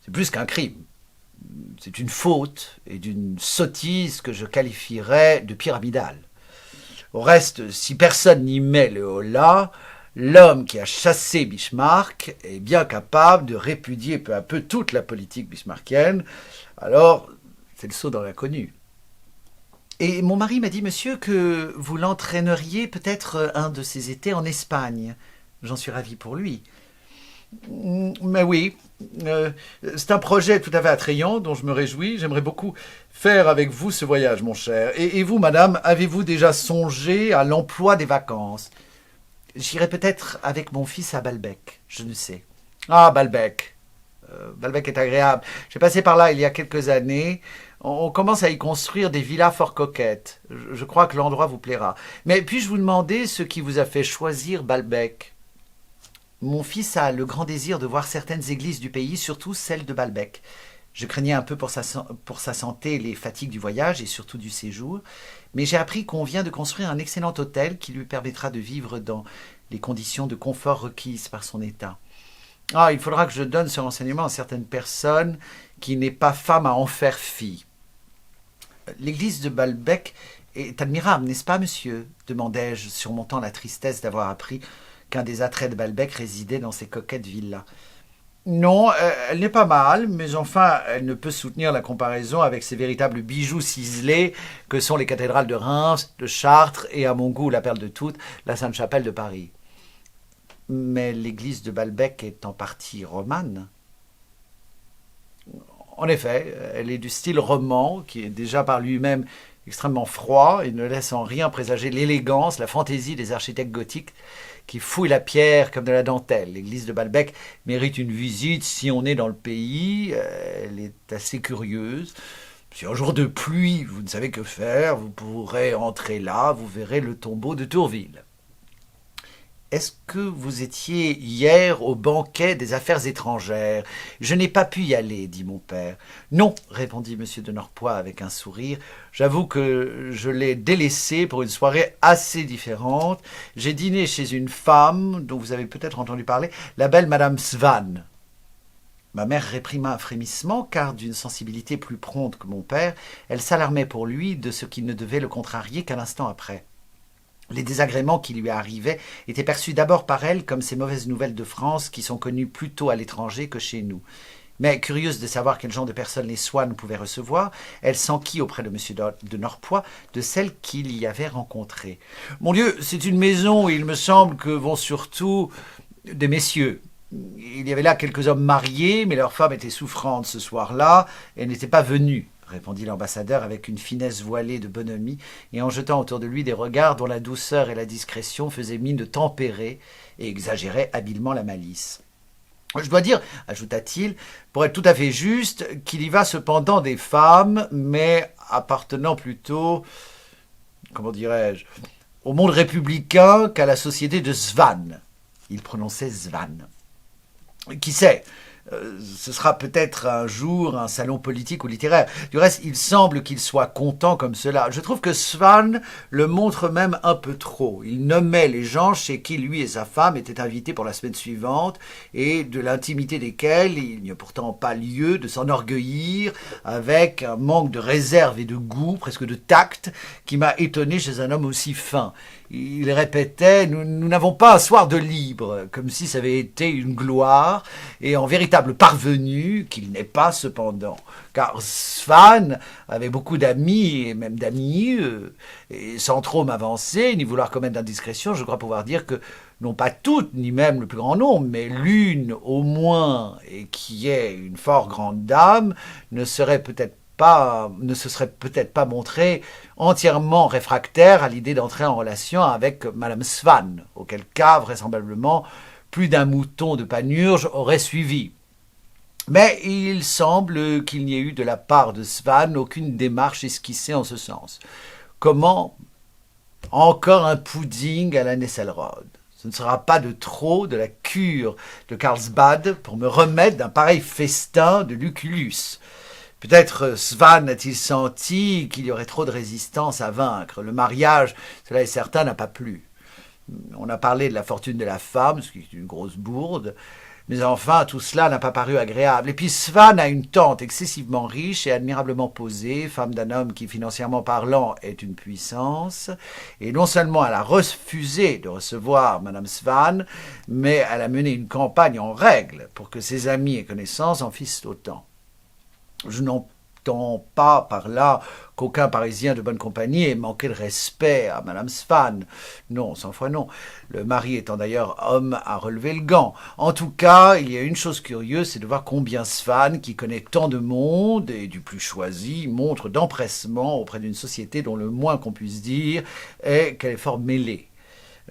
c'est plus qu'un crime. C'est une faute et d'une sottise que je qualifierais de pyramidale. Au reste, si personne n'y met le holà, l'homme qui a chassé Bismarck est bien capable de répudier peu à peu toute la politique bismarckienne. Alors, c'est le saut dans l'inconnu. Et mon mari m'a dit, monsieur, que vous l'entraîneriez peut-être un de ces étés en Espagne. J'en suis ravi pour lui. Mais oui, C'est un projet tout à fait attrayant dont je me réjouis. J'aimerais beaucoup faire avec vous ce voyage, mon cher. Et vous, madame, avez-vous déjà songé à l'emploi des vacances? J'irai peut-être avec mon fils à Balbec, je ne sais. Ah, Balbec. Balbec est agréable. J'ai passé par là il y a quelques années. On commence à y construire des villas fort coquettes. Je crois que l'endroit vous plaira. Mais puis-je vous demander ce qui vous a fait choisir Balbec? Mon fils a le grand désir de voir certaines églises du pays, surtout celle de Balbec. Je craignais un peu pour sa santé les fatigues du voyage et surtout du séjour, mais j'ai appris qu'on vient de construire un excellent hôtel qui lui permettra de vivre dans les conditions de confort requises par son état. Ah, il faudra que je donne ce renseignement à certaines personnes qui n'est pas femme à en faire fi. L'église de Balbec est admirable, n'est-ce pas, monsieur? Demandai-je, surmontant la tristesse d'avoir appris qu'un des attraits de Balbec résidait dans ces coquettes villas. Non, elle n'est pas mal, mais enfin, elle ne peut soutenir la comparaison avec ces véritables bijoux ciselés que sont les cathédrales de Reims, de Chartres et, à mon goût, la perle de toutes, la Sainte-Chapelle de Paris. Mais l'église de Balbec est en partie romane. En effet, elle est du style roman, qui est déjà par lui-même extrêmement froid et ne laisse en rien présager l'élégance, la fantaisie des architectes gothiques qui fouillent la pierre comme de la dentelle. L'église de Balbec mérite une visite si on est dans le pays. Elle est assez curieuse. Si un jour de pluie, vous ne savez que faire, vous pourrez entrer là, vous verrez le tombeau de Tourville. Est-ce que vous étiez hier au banquet des affaires étrangères? Je n'ai pas pu y aller, dit mon père. Non, répondit M. de Norpois avec un sourire. J'avoue que je l'ai délaissé pour une soirée assez différente. J'ai dîné chez une femme dont vous avez peut-être entendu parler, la belle Madame Swann. Ma mère réprima un frémissement, car d'une sensibilité plus prompte que mon père, elle s'alarmait pour lui de ce qui ne devait le contrarier qu'un instant après. Les désagréments qui lui arrivaient étaient perçus d'abord par elle comme ces mauvaises nouvelles de France qui sont connues plus tôt à l'étranger que chez nous. Mais curieuse de savoir quel genre de personnes les Swann pouvaient recevoir, elle s'enquit auprès de M. de Norpois de celles qu'il y avait rencontrées. « Mon Dieu, c'est une maison où il me semble que vont surtout des messieurs. Il y avait là quelques hommes mariés, mais leurs femmes étaient souffrantes ce soir-là et n'étaient pas venues. » répondit l'ambassadeur avec une finesse voilée de bonhomie et en jetant autour de lui des regards dont la douceur et la discrétion faisaient mine de tempérer et exagéraient habilement la malice. Je dois dire, ajouta-t-il, pour être tout à fait juste, qu'il y va cependant des femmes, mais appartenant plutôt, comment dirais-je, au monde républicain qu'à la société de Swann. Il prononçait Swann. Qui sait, ce sera peut-être un jour un salon politique ou littéraire. Du reste, il semble qu'il soit content comme cela. Je trouve que Swann le montre même un peu trop. Il nommait les gens chez qui lui et sa femme étaient invités pour la semaine suivante et de l'intimité desquels il n'y a pourtant pas lieu de s'enorgueillir avec un manque de réserve et de goût, presque de tact, qui m'a étonné chez un homme aussi fin. Il répétait « Nous n'avons pas un soir de libre », comme si ça avait été une gloire, et en véritable parvenu, qu'il n'est pas cependant. Car Swann avait beaucoup d'amis, et même d'amis, et sans trop m'avancer, ni vouloir commettre d'indiscrétion, je crois pouvoir dire que, non pas toutes, ni même le plus grand nombre, mais l'une au moins, et qui est une fort grande dame, ne se serait peut-être pas montré entièrement réfractaire à l'idée d'entrer en relation avec Madame Swann, auquel cas, vraisemblablement, plus d'un mouton de Panurge aurait suivi. Mais il semble qu'il n'y ait eu de la part de Swann aucune démarche esquissée en ce sens. Comment? Encore un pudding à la Nesselrode. Ce ne sera pas de trop de la cure de Carlsbad pour me remettre d'un pareil festin de Lucullus. Peut-être Swann a-t-il senti qu'il y aurait trop de résistance à vaincre. Le mariage, cela est certain, n'a pas plu. On a parlé de la fortune de la femme, ce qui est une grosse bourde, mais enfin, tout cela n'a pas paru agréable. Et puis Swann a une tante excessivement riche et admirablement posée, femme d'un homme qui, financièrement parlant, est une puissance. Et non seulement elle a refusé de recevoir Madame Swann, mais elle a mené une campagne en règle pour que ses amis et connaissances en fissent autant. Je n'en n'entend pas par là qu'aucun Parisien de bonne compagnie ait manqué de respect à Madame Swann. Non, 100 fois non. Le mari étant d'ailleurs homme à relever le gant. En tout cas, il y a une chose curieuse, c'est de voir combien Swann, qui connaît tant de monde et du plus choisi, montre d'empressement auprès d'une société dont le moins qu'on puisse dire est qu'elle est fort mêlée.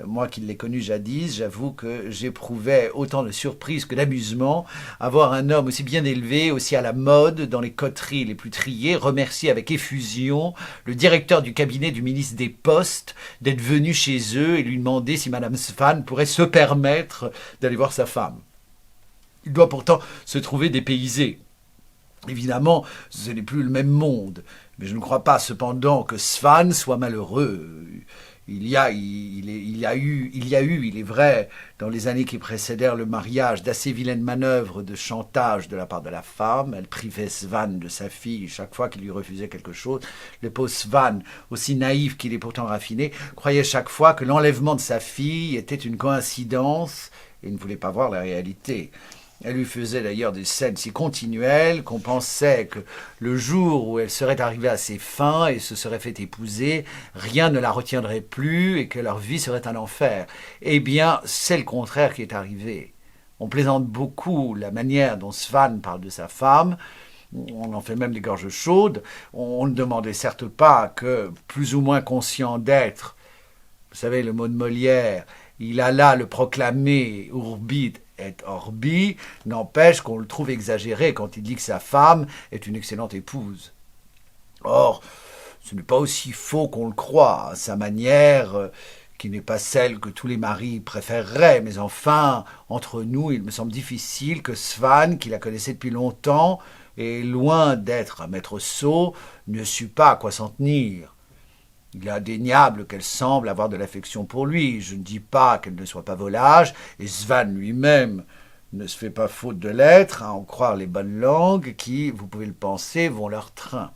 Moi qui l'ai connu jadis, j'avoue que j'éprouvais autant de surprise que d'amusement à voir un homme aussi bien élevé, aussi à la mode, dans les coteries les plus triées, remercier avec effusion le directeur du cabinet du ministre des Postes d'être venu chez eux et lui demander si Madame Swann pourrait se permettre d'aller voir sa femme. Il doit pourtant se trouver dépaysé. Évidemment, ce n'est plus le même monde, mais je ne crois pas cependant que Swann soit malheureux. Il y a eu, il est vrai, dans les années qui précédèrent le mariage, d'assez vilaines manœuvres de chantage de la part de la femme. Elle privait Swann de sa fille chaque fois qu'il lui refusait quelque chose. Le pauvre Swann, aussi naïf qu'il est pourtant raffiné, croyait chaque fois que l'enlèvement de sa fille était une coïncidence et ne voulait pas voir la réalité. Elle lui faisait d'ailleurs des scènes si continuelles qu'on pensait que le jour où elle serait arrivée à ses fins et se serait fait épouser, rien ne la retiendrait plus et que leur vie serait un enfer. Eh bien, c'est le contraire qui est arrivé. On plaisante beaucoup la manière dont Swann parle de sa femme. On en fait même des gorges chaudes. On ne demandait certes pas que, plus ou moins conscient d'être, vous savez, le mot de Molière, il alla le proclamer urbi et orbi, n'empêche qu'on le trouve exagéré quand il dit que sa femme est une excellente épouse. Or, ce n'est pas aussi faux qu'on le croit. Sa manière, qui n'est pas celle que tous les maris préféreraient, mais enfin, entre nous, il me semble difficile que Swann, qui la connaissait depuis longtemps, et loin d'être un maître sot, ne sût pas à quoi s'en tenir. Il est indéniable qu'elle semble avoir de l'affection pour lui. Je ne dis pas qu'elle ne soit pas volage, et Swann lui-même ne se fait pas faute de l'être, à en croire les bonnes langues qui, vous pouvez le penser, vont leur train.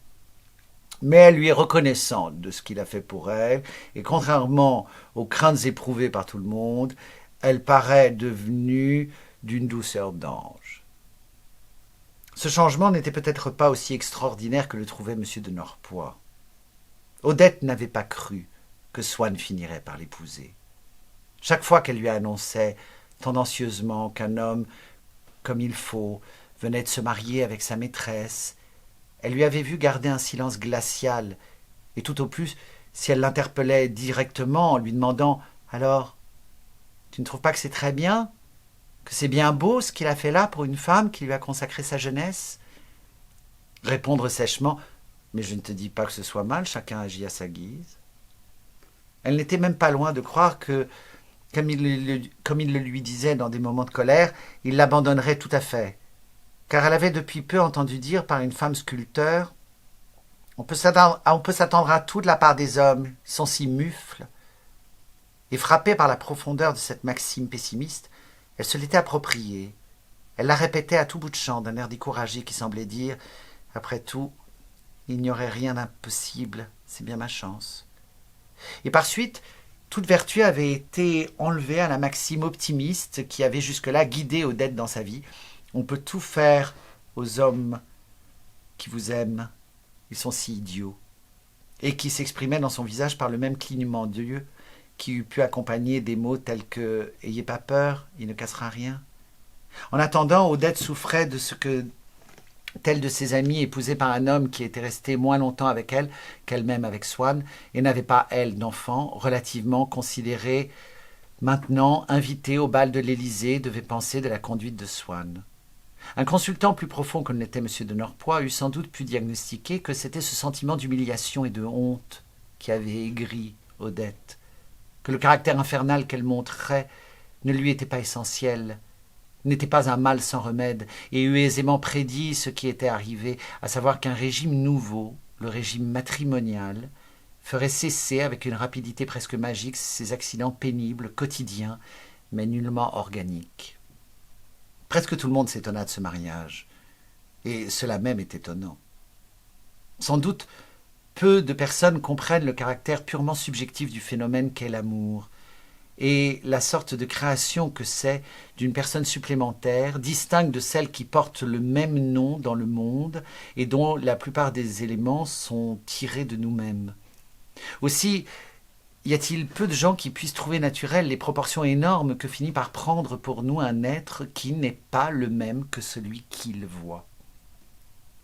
Mais elle lui est reconnaissante de ce qu'il a fait pour elle, et contrairement aux craintes éprouvées par tout le monde, elle paraît devenue d'une douceur d'ange. Ce changement n'était peut-être pas aussi extraordinaire que le trouvait M. de Norpois. Odette n'avait pas cru que Swann finirait par l'épouser. Chaque fois qu'elle lui annonçait tendancieusement qu'un homme, comme il faut, venait de se marier avec sa maîtresse, elle lui avait vu garder un silence glacial, et tout au plus, si elle l'interpellait directement en lui demandant « Alors, tu ne trouves pas que c'est très bien ? Que c'est bien beau ce qu'il a fait là pour une femme qui lui a consacré sa jeunesse ?» Répondre sèchement « Mais je ne te dis pas que ce soit mal, chacun agit à sa guise. » Elle n'était même pas loin de croire que, comme il le lui disait dans des moments de colère, il l'abandonnerait tout à fait. Car elle avait depuis peu entendu dire par une femme sculpteur « On peut s'attendre à tout de la part des hommes, ils sont si mufles. » Et frappée par la profondeur de cette maxime pessimiste, elle se l'était appropriée. Elle la répétait à tout bout de champ d'un air découragé qui semblait dire « Après tout, il n'y aurait rien d'impossible, c'est bien ma chance. » Et par suite, toute vertu avait été enlevée à la maxime optimiste qui avait jusque-là guidé Odette dans sa vie. On peut tout faire aux hommes qui vous aiment, ils sont si idiots. Et qui s'exprimait dans son visage par le même clignement d'yeux qui eût pu accompagner des mots tels que « Ayez pas peur, il ne cassera rien ». En attendant, Odette souffrait de ce que telle de ses amies épousée par un homme qui était resté moins longtemps avec elle qu'elle-même avec Swann, et n'avait pas, elle, d'enfant, relativement considérée, maintenant invitée au bal de l'Élysée, devait penser de la conduite de Swann. Un consultant plus profond que ne l'était M. de Norpois eût sans doute pu diagnostiquer que c'était ce sentiment d'humiliation et de honte qui avait aigri Odette, que le caractère infernal qu'elle montrait ne lui était pas essentiel, n'était pas un mal sans remède, et eût aisément prédit ce qui était arrivé, à savoir qu'un régime nouveau, le régime matrimonial, ferait cesser avec une rapidité presque magique ces accidents pénibles, quotidiens, mais nullement organiques. Presque tout le monde s'étonna de ce mariage, et cela même est étonnant. Sans doute, peu de personnes comprennent le caractère purement subjectif du phénomène qu'est l'amour, et la sorte de création que c'est d'une personne supplémentaire, distincte de celle qui porte le même nom dans le monde et dont la plupart des éléments sont tirés de nous-mêmes. Aussi, y a-t-il peu de gens qui puissent trouver naturelles les proportions énormes que finit par prendre pour nous un être qui n'est pas le même que celui qu'il voit.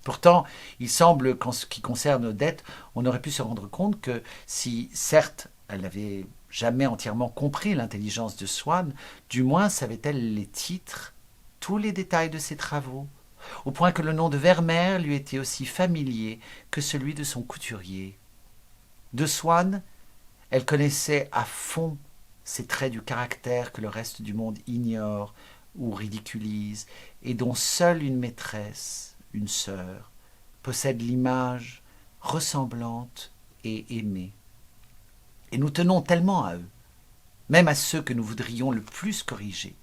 Pourtant, il semble qu'en ce qui concerne Odette, on aurait pu se rendre compte que si, certes, elle n'avait jamais entièrement compris l'intelligence de Swann, du moins savait-elle les titres, tous les détails de ses travaux, au point que le nom de Vermeer lui était aussi familier que celui de son couturier. De Swann, elle connaissait à fond ces traits du caractère que le reste du monde ignore ou ridiculise, et dont seule une maîtresse, une sœur, possède l'image ressemblante et aimée. Et nous tenons tellement à eux, même à ceux que nous voudrions le plus corriger,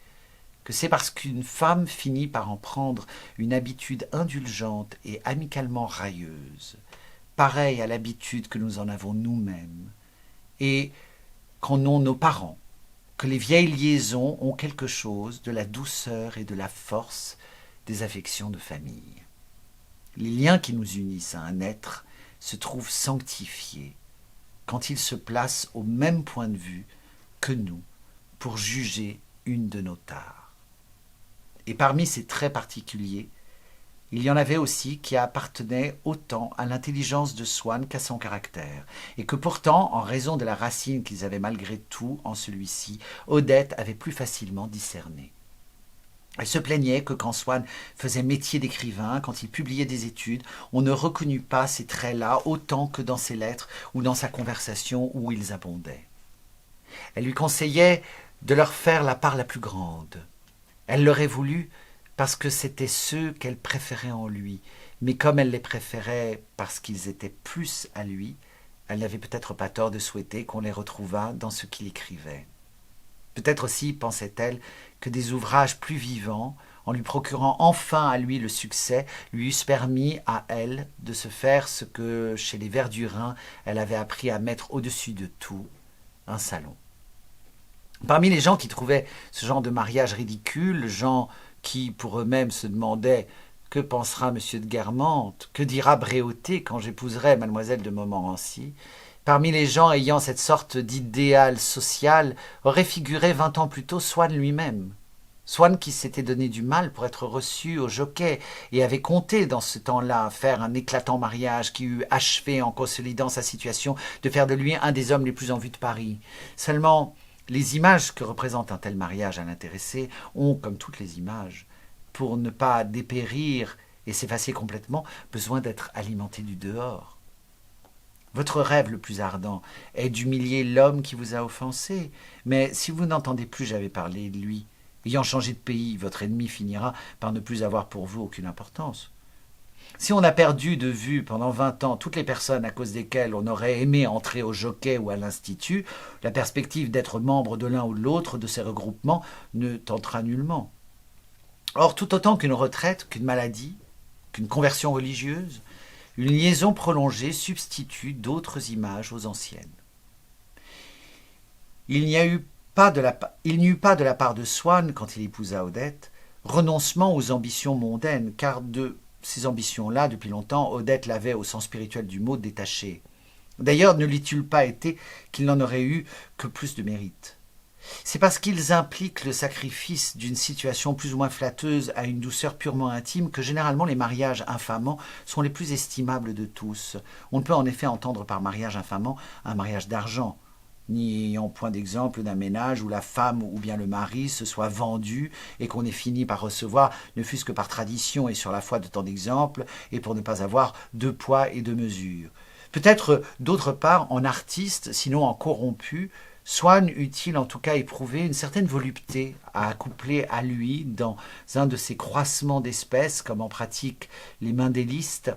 que c'est parce qu'une femme finit par en prendre une habitude indulgente et amicalement railleuse, pareille à l'habitude que nous en avons nous-mêmes, et qu'en ont nos parents, que les vieilles liaisons ont quelque chose de la douceur et de la force des affections de famille. Les liens qui nous unissent à un être se trouvent sanctifiés quand il se place au même point de vue que nous pour juger une de nos tares. Et parmi ces traits particuliers, il y en avait aussi qui appartenaient autant à l'intelligence de Swann qu'à son caractère, et que pourtant, en raison de la racine qu'ils avaient malgré tout en celui-ci, Odette avait plus facilement discerné. Elle se plaignait que quand Swann faisait métier d'écrivain, quand il publiait des études, on ne reconnût pas ces traits-là autant que dans ses lettres ou dans sa conversation où ils abondaient. Elle lui conseillait de leur faire la part la plus grande. Elle l'aurait voulu parce que c'étaient ceux qu'elle préférait en lui, mais comme elle les préférait parce qu'ils étaient plus à lui, elle n'avait peut-être pas tort de souhaiter qu'on les retrouvât dans ce qu'il écrivait. Peut-être aussi, pensait-elle, que des ouvrages plus vivants, en lui procurant enfin à lui le succès, lui eussent permis à elle de se faire ce que, chez les Verdurins, elle avait appris à mettre au-dessus de tout, un salon. Parmi les gens qui trouvaient ce genre de mariage ridicule, gens qui, pour eux-mêmes, se demandaient « Que pensera M. de Guermantes ? Que dira Bréauté quand j'épouserai Mlle de Montmorency ?» Parmi les gens ayant cette sorte d'idéal social, aurait figuré 20 ans plus tôt Swann lui-même. Swann qui s'était donné du mal pour être reçu au Jockey et avait compté dans ce temps-là faire un éclatant mariage qui eût achevé, en consolidant sa situation, de faire de lui un des hommes les plus en vue de Paris. Seulement, les images que représente un tel mariage à l'intéressé ont, comme toutes les images, pour ne pas dépérir et s'effacer complètement, besoin d'être alimentées du dehors. Votre rêve le plus ardent est d'humilier l'homme qui vous a offensé, mais si vous n'entendez plus jamais parler de lui, ayant changé de pays, votre ennemi finira par ne plus avoir pour vous aucune importance. Si on a perdu de vue pendant 20 ans toutes les personnes à cause desquelles on aurait aimé entrer au Jockey ou à l'Institut, la perspective d'être membre de l'un ou de l'autre de ces regroupements ne tentera nullement. Or, tout autant qu'une retraite, qu'une maladie, qu'une conversion religieuse, une liaison prolongée substitue d'autres images aux anciennes. Il n'y eut pas de la part de Swann, quand il épousa Odette, renoncement aux ambitions mondaines, car de ces ambitions-là, depuis longtemps, Odette l'avait, au sens spirituel du mot, détachée. D'ailleurs, ne l'eût-il pas été qu'il n'en aurait eu que plus de mérite. C'est parce qu'ils impliquent le sacrifice d'une situation plus ou moins flatteuse à une douceur purement intime que généralement les mariages infamants sont les plus estimables de tous. On ne peut en effet entendre par mariage infamant un mariage d'argent, ni en point d'exemple d'un ménage où la femme ou bien le mari se soit vendu et qu'on ait fini par recevoir, ne fût-ce que par tradition et sur la foi de tant d'exemples, et pour ne pas avoir deux poids et deux mesures. Peut-être, d'autre part, en artiste, sinon en corrompu, Swann eût-il en tout cas éprouvé une certaine volupté à accoupler à lui, dans un de ces croisements d'espèces, comme en pratique les mains des listes,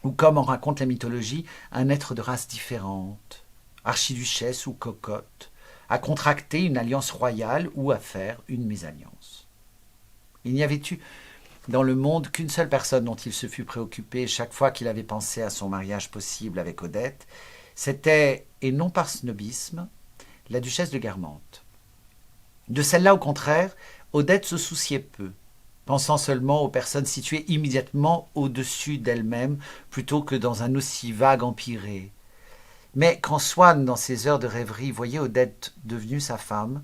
ou comme en raconte la mythologie, un être de race différente, archiduchesse ou cocotte, à contracter une alliance royale ou à faire une mésalliance. Il n'y avait eu dans le monde qu'une seule personne dont il se fût préoccupé chaque fois qu'il avait pensé à son mariage possible avec Odette, c'était, et non par snobisme, la duchesse de Guermantes. De celle-là, au contraire, Odette se souciait peu, pensant seulement aux personnes situées immédiatement au-dessus d'elle-même, plutôt que dans un aussi vague empyrée. Mais quand Swann, dans ses heures de rêverie, voyait Odette devenue sa femme,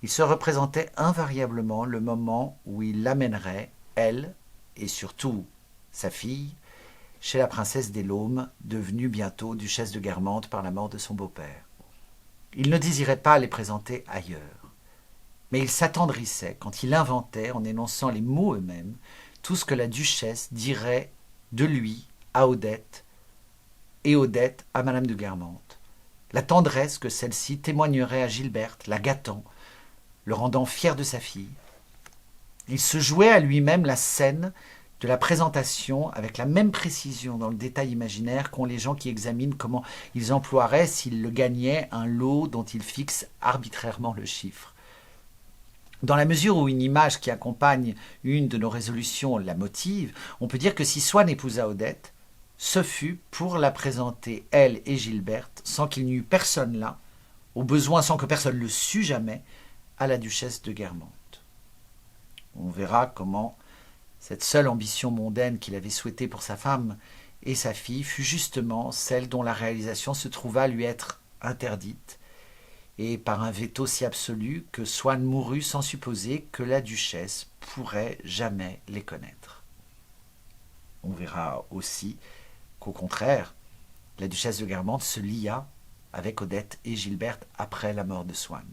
il se représentait invariablement le moment où il l'amènerait, elle, et surtout sa fille, chez la princesse des Laumes, devenue bientôt duchesse de Guermantes par la mort de son beau-père. Il ne désirait pas les présenter ailleurs. Mais il s'attendrissait quand il inventait, en énonçant les mots eux-mêmes, tout ce que la duchesse dirait de lui à Odette et Odette à Madame de Guermantes. La tendresse que celle-ci témoignerait à Gilberte, la gâtant, le rendant fier de sa fille. Il se jouait à lui-même la scène de la présentation avec la même précision dans le détail imaginaire qu'ont les gens qui examinent comment ils emploieraient, s'ils le gagnaient, un lot dont ils fixent arbitrairement le chiffre. Dans la mesure où une image qui accompagne une de nos résolutions la motive, on peut dire que si Swann épousa Odette, ce fut pour la présenter, elle et Gilberte, sans qu'il n'y eût personne là, au besoin sans que personne le sût jamais, à la duchesse de Guermantes. On verra comment cette seule ambition mondaine qu'il avait souhaitée pour sa femme et sa fille fut justement celle dont la réalisation se trouva lui être interdite, et par un veto si absolu que Swann mourut sans supposer que la duchesse pourrait jamais les connaître. On verra aussi qu'au contraire, la duchesse de Guermantes se lia avec Odette et Gilberte après la mort de Swann.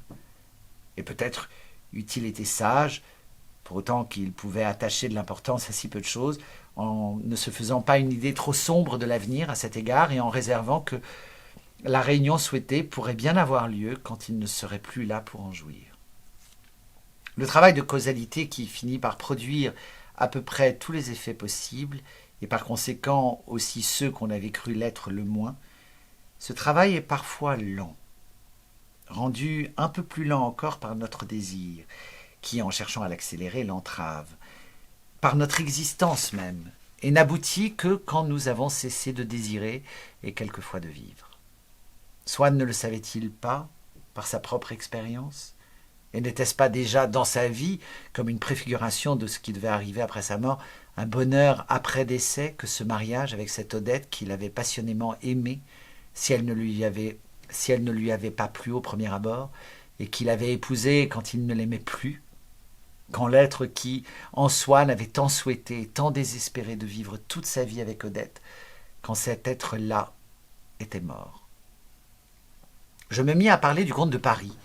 Et peut-être eût-il été sage, pour autant qu'il pouvait attacher de l'importance à si peu de choses, en ne se faisant pas une idée trop sombre de l'avenir à cet égard et en réservant que la réunion souhaitée pourrait bien avoir lieu quand il ne serait plus là pour en jouir. Le travail de causalité qui finit par produire à peu près tous les effets possibles, et par conséquent aussi ceux qu'on avait cru l'être le moins, ce travail est parfois lent, rendu un peu plus lent encore par notre désir, qui, en cherchant à l'accélérer, l'entrave, par notre existence même, et n'aboutit que quand nous avons cessé de désirer et quelquefois de vivre. Swann ne le savait-il pas, par sa propre expérience? Et n'était-ce pas déjà dans sa vie, comme une préfiguration de ce qui devait arriver après sa mort, un bonheur après décès que ce mariage avec cette Odette qu'il avait passionnément aimée, si elle ne lui avait pas plu au premier abord, et qu'il avait épousée quand il ne l'aimait plus, quand l'être qui, en Swann, avait tant souhaité et tant désespéré de vivre toute sa vie avec Odette, quand cet être-là était mort. Je me mis à parler du comte de Paris,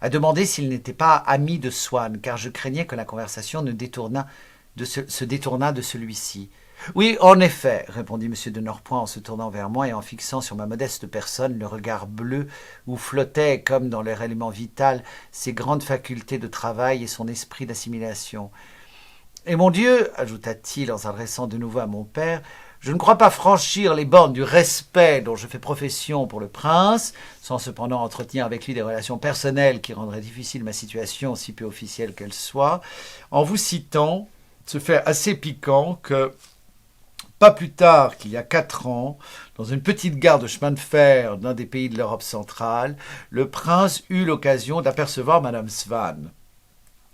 à demander s'il n'était pas ami de Swann, car je craignais que la conversation se détournât de celui-ci. « Oui, en effet, répondit M. de Norpoint en se tournant vers moi et en fixant sur ma modeste personne le regard bleu où flottaient, comme dans leur élément vital, ses grandes facultés de travail et son esprit d'assimilation. Et mon Dieu, ajouta-t-il en s'adressant de nouveau à mon père, je ne crois pas franchir les bornes du respect dont je fais profession pour le prince, sans cependant entretenir avec lui des relations personnelles qui rendraient difficile ma situation, si peu officielle qu'elle soit, en vous citant ce fait assez piquant que, pas plus tard qu'il y a 4 ans, dans une petite gare de chemin de fer d'un des pays de l'Europe centrale, le prince eut l'occasion d'apercevoir Madame Swann.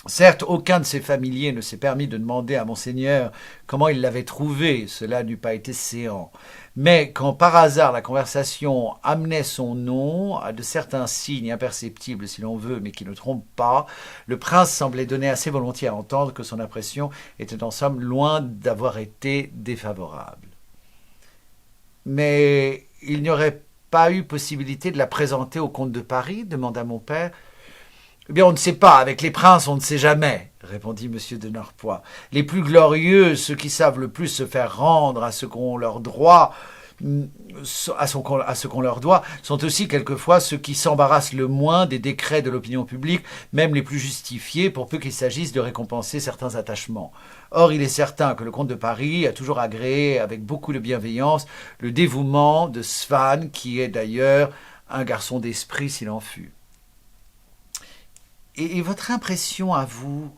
Certes, aucun de ses familiers ne s'est permis de demander à monseigneur comment il l'avait trouvée, cela n'eût pas été séant. Mais quand par hasard la conversation amenait son nom à de certains signes imperceptibles si l'on veut, mais qui ne trompent pas, le prince semblait donner assez volontiers à entendre que son impression était en somme loin d'avoir été défavorable. Mais il n'y aurait pas eu possibilité de la présenter au comte de Paris, demanda mon père. Eh bien, on ne sait pas. Avec les princes, on ne sait jamais, répondit M. de Norpois. Les plus glorieux, ceux qui savent le plus se faire rendre à ce qu'on leur doit, sont aussi quelquefois ceux qui s'embarrassent le moins des décrets de l'opinion publique, même les plus justifiés, pour peu qu'il s'agisse de récompenser certains attachements. Or, il est certain que le comte de Paris a toujours agréé, avec beaucoup de bienveillance, le dévouement de Swann, qui est d'ailleurs un garçon d'esprit s'il en fut. Et votre impression à vous,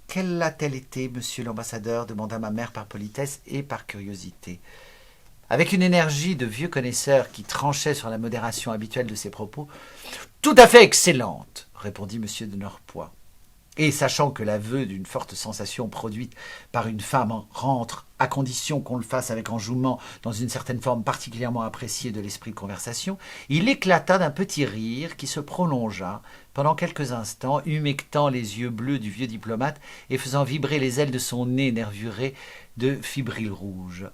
quelle a-t-elle été, monsieur l'ambassadeur demanda ma mère par politesse et par curiosité. avec une énergie de vieux connaisseur qui tranchait sur la modération habituelle de ses propos. « Tout à fait excellente, répondit M. de Norpois. Et sachant que l'aveu d'une forte sensation produite par une femme rentre, à condition qu'on le fasse avec enjouement, dans une certaine forme particulièrement appréciée de l'esprit de conversation, il éclata d'un petit rire qui se prolongea pendant quelques instants, humectant les yeux bleus du vieux diplomate et faisant vibrer les ailes de son nez nervuré de fibrille rouge.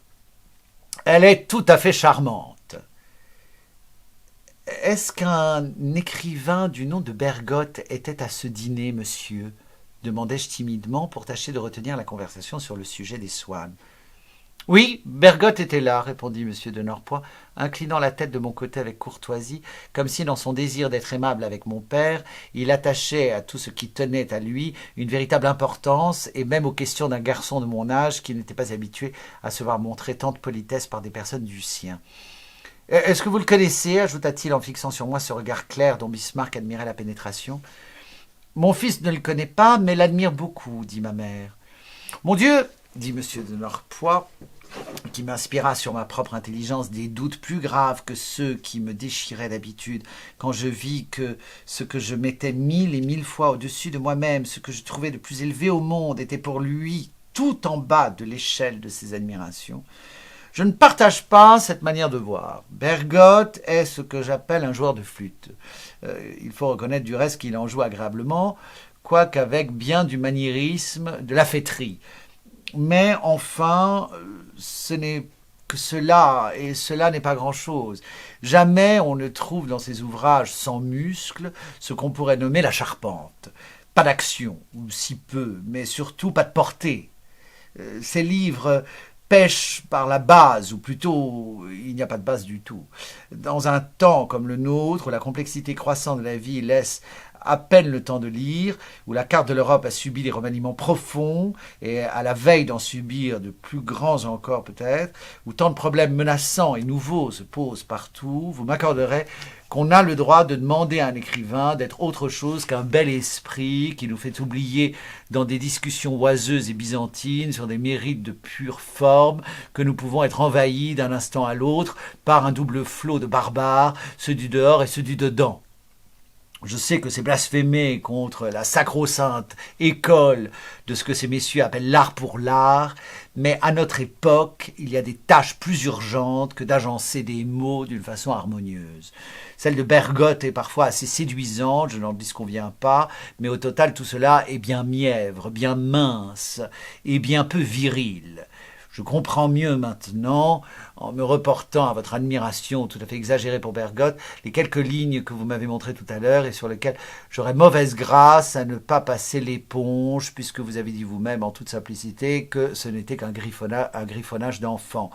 « Elle est tout à fait charmante. » « Est-ce qu'un écrivain du nom de Bergotte était à ce dîner, monsieur ?» demandai-je timidement pour tâcher de retenir la conversation sur le sujet des Swann. « Oui, Bergotte était là, répondit M. de Norpois, inclinant la tête de mon côté avec courtoisie, comme si dans son désir d'être aimable avec mon père, il attachait à tout ce qui tenait à lui une véritable importance, et même aux questions d'un garçon de mon âge qui n'était pas habitué à se voir montrer tant de politesse par des personnes du sien. « Est-ce que vous le connaissez ?» ajouta-t-il en fixant sur moi ce regard clair dont Bismarck admirait la pénétration. « Mon fils ne le connaît pas, mais l'admire beaucoup, dit ma mère. »« Mon Dieu !» dit M. de Norpois, qui m'inspira sur ma propre intelligence des doutes plus graves que ceux qui me déchiraient d'habitude, quand je vis que ce que je mettais 1000 et 1000 fois au-dessus de moi-même, ce que je trouvais de plus élevé au monde, était pour lui tout en bas de l'échelle de ses admirations. Je ne partage pas cette manière de voir. Bergotte est ce que j'appelle un joueur de flûte. Il faut reconnaître du reste qu'il en joue agréablement, quoiqu'avec bien du maniérisme, de la fêterie. Mais enfin, ce n'est que cela, et cela n'est pas grand-chose. Jamais on ne trouve dans ses ouvrages sans muscles ce qu'on pourrait nommer la charpente. Pas d'action, ou si peu, mais surtout pas de portée. Ces livres pêche par la base, ou plutôt il n'y a pas de base du tout. Dans un temps comme le nôtre, où la complexité croissante de la vie laisse à peine le temps de lire, où la carte de l'Europe a subi des remaniements profonds, et à la veille d'en subir de plus grands encore peut-être, où tant de problèmes menaçants et nouveaux se posent partout, vous m'accorderez qu'on a le droit de demander à un écrivain d'être autre chose qu'un bel esprit qui nous fait oublier dans des discussions oiseuses et byzantines sur des mérites de pure forme que nous pouvons être envahis d'un instant à l'autre par un double flot de barbares, ceux du dehors et ceux du dedans. Je sais que c'est blasphémer contre la sacro-sainte école de ce que ces messieurs appellent l'art pour l'art, mais à notre époque, il y a des tâches plus urgentes que d'agencer des mots d'une façon harmonieuse. Celle de Bergotte est parfois assez séduisante, je n'en disconviens pas, mais au total tout cela est bien mièvre, bien mince et bien peu viril. Je comprends mieux maintenant, en me reportant à votre admiration tout à fait exagérée pour Bergotte, les quelques lignes que vous m'avez montrées tout à l'heure et sur lesquelles j'aurais mauvaise grâce à ne pas passer l'éponge, puisque vous avez dit vous-même en toute simplicité que ce n'était qu'un griffonnage d'enfant.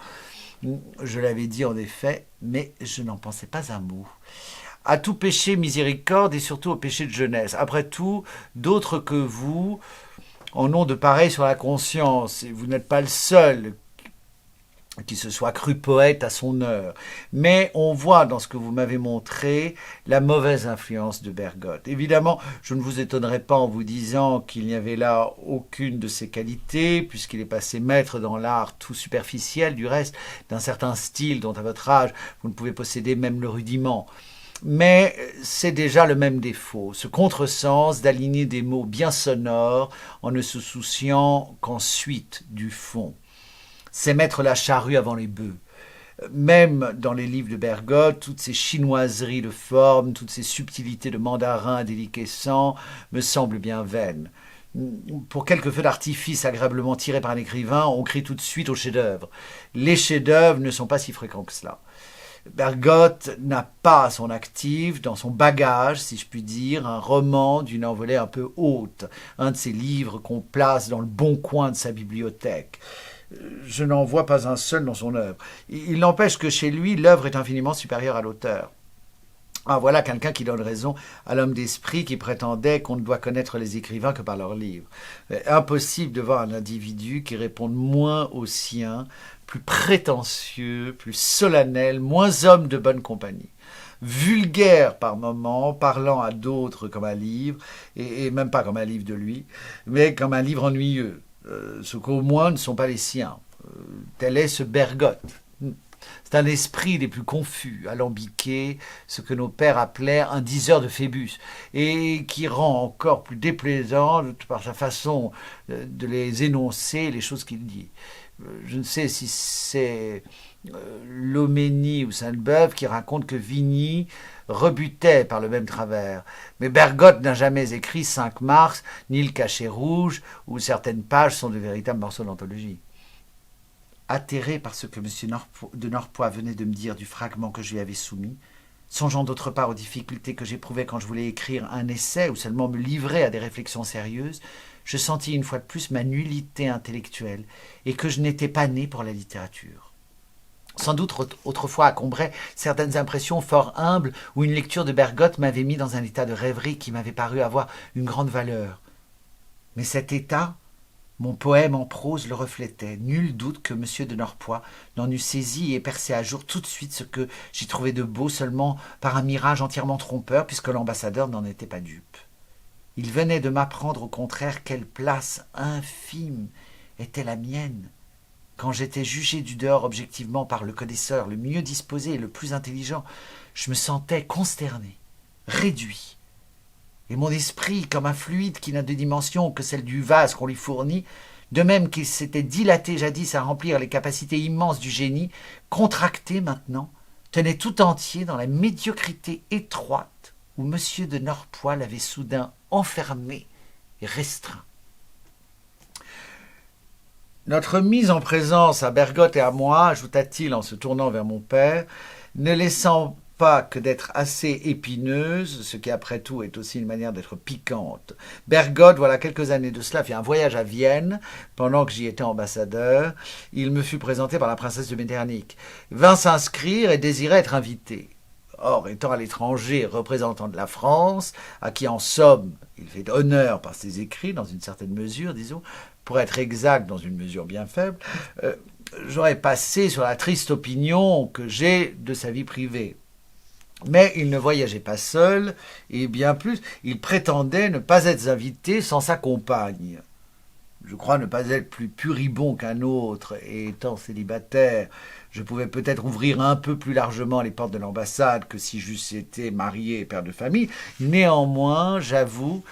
Je l'avais dit en effet, mais je n'en pensais pas un mot. À tout péché miséricorde et surtout au péché de jeunesse. Après tout, d'autres que vous en ont de pareil sur la conscience, et vous n'êtes pas le seul qui se soit cru poète à son heure. Mais on voit dans ce que vous m'avez montré la mauvaise influence de Bergotte. Évidemment, je ne vous étonnerai pas en vous disant qu'il n'y avait là aucune de ses qualités, puisqu'il est passé maître dans l'art tout superficiel, du reste, d'un certain style dont à votre âge, vous ne pouvez posséder même le rudiment. Mais c'est déjà le même défaut, ce contresens d'aligner des mots bien sonores en ne se souciant qu'ensuite du fond. C'est mettre la charrue avant les bœufs. Même dans les livres de Bergotte, toutes ces chinoiseries de forme, toutes ces subtilités de mandarin déliquescent me semblent bien vaines. Pour quelques feux d'artifice agréablement tirés par un écrivain, on crie tout de suite au chef-d'œuvre. Les chefs-d'œuvre ne sont pas si fréquents que cela. Bergotte n'a pas à son actif, dans son bagage, si je puis dire, un roman d'une envolée un peu haute, un de ces livres qu'on place dans le bon coin de sa bibliothèque. Je n'en vois pas un seul dans son œuvre. Il n'empêche que chez lui, l'œuvre est infiniment supérieure à l'auteur. Ah, voilà quelqu'un qui donne raison à l'homme d'esprit qui prétendait qu'on ne doit connaître les écrivains que par leurs livres. Impossible de voir un individu qui réponde moins aux siens, plus prétentieux, plus solennel, moins homme de bonne compagnie. Vulgaire par moments, parlant à d'autres comme un livre, et même pas comme un livre de lui, mais comme un livre ennuyeux, ce qu'au moins ne sont pas les siens. Tel est ce Bergotte. C'est un esprit des plus confus, alambiqué, ce que nos pères appelaient un diseur de Phébus, et qui rend encore plus déplaisant par sa façon de les énoncer, les choses qu'il dit. Je ne sais si c'est Loménie ou Sainte-Beuve qui raconte que Vigny rebutait par le même travers. Mais Bergotte n'a jamais écrit 5 Mars, ni Le Cachet rouge, où certaines pages sont de véritables morceaux d'anthologie. Atterré par ce que M. de Norpois venait de me dire du fragment que je lui avais soumis, songeant d'autre part aux difficultés que j'éprouvais quand je voulais écrire un essai ou seulement me livrer à des réflexions sérieuses, je sentis une fois de plus ma nullité intellectuelle et que je n'étais pas né pour la littérature. Sans doute autrefois à Combray, certaines impressions fort humbles ou une lecture de Bergotte m'avaient mis dans un état de rêverie qui m'avait paru avoir une grande valeur. Mais cet état, mon poème en prose le reflétait. Nul doute que M. de Norpois n'en eût saisi et percé à jour tout de suite ce que j'y trouvais de beau seulement par un mirage entièrement trompeur, puisque l'ambassadeur n'en était pas dupe. Il venait de m'apprendre au contraire quelle place infime était la mienne, quand j'étais jugé du dehors objectivement par le connaisseur, le mieux disposé et le plus intelligent. Je me sentais consterné, réduit. Et mon esprit, comme un fluide qui n'a de dimension que celle du vase qu'on lui fournit, de même qu'il s'était dilaté jadis à remplir les capacités immenses du génie, contracté maintenant, tenait tout entier dans la médiocrité étroite où M. de Norpois l'avait soudain enfermé et restreint. Notre mise en présence à Bergotte et à moi, ajouta-t-il en se tournant vers mon père, ne laissant pas que d'être assez épineuse, ce qui après tout est aussi une manière d'être piquante. Bergotte, voilà quelques années de cela, fit un voyage à Vienne, pendant que j'y étais ambassadeur. Il me fut présenté par la princesse de Metternich, vint s'inscrire et désirait être invité. Or, étant à l'étranger représentant de la France, à qui en somme il fait honneur par ses écrits, dans une certaine mesure, disons, pour être exact dans une mesure bien faible, j'aurais passé sur la triste opinion que j'ai de sa vie privée. Mais il ne voyageait pas seul, et bien plus, il prétendait ne pas être invité sans sa compagne. Je crois ne pas être plus puribond qu'un autre, et étant célibataire, je pouvais peut-être ouvrir un peu plus largement les portes de l'ambassade que si j'eusse été marié et père de famille. Néanmoins, j'avoue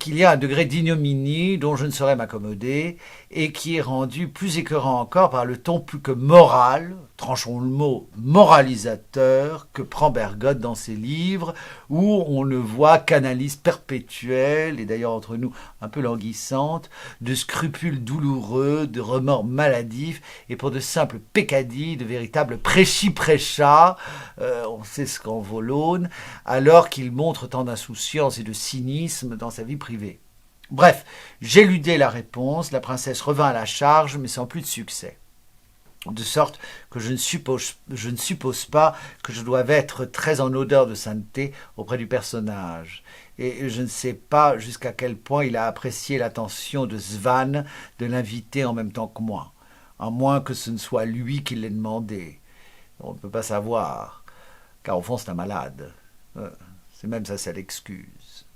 qu'il y a un degré d'ignominie dont je ne saurais m'accommoder et qui est rendu plus écœurant encore par le ton plus que moral, tranchons le mot, moralisateur, que prend Bergotte dans ses livres, où on le voit qu'analyse perpétuelle, et d'ailleurs entre nous un peu languissante, de scrupules douloureux, de remords maladifs, et pour de simples peccadilles, de véritables prêchi-prêcha, on sait ce qu'en vaut l'aune, alors qu'il montre tant d'insouciance et de cynisme dans sa vie privée. Bref, j'éludai la réponse, la princesse revint à la charge, mais sans plus de succès. De sorte que je ne suppose pas que je doive être très en odeur de sainteté auprès du personnage. Et je ne sais pas jusqu'à quel point il a apprécié l'attention de Swann de l'inviter en même temps que moi, à moins que ce ne soit lui qui l'ait demandé. On ne peut pas savoir, car au fond c'est un malade. C'est même sa seule excuse.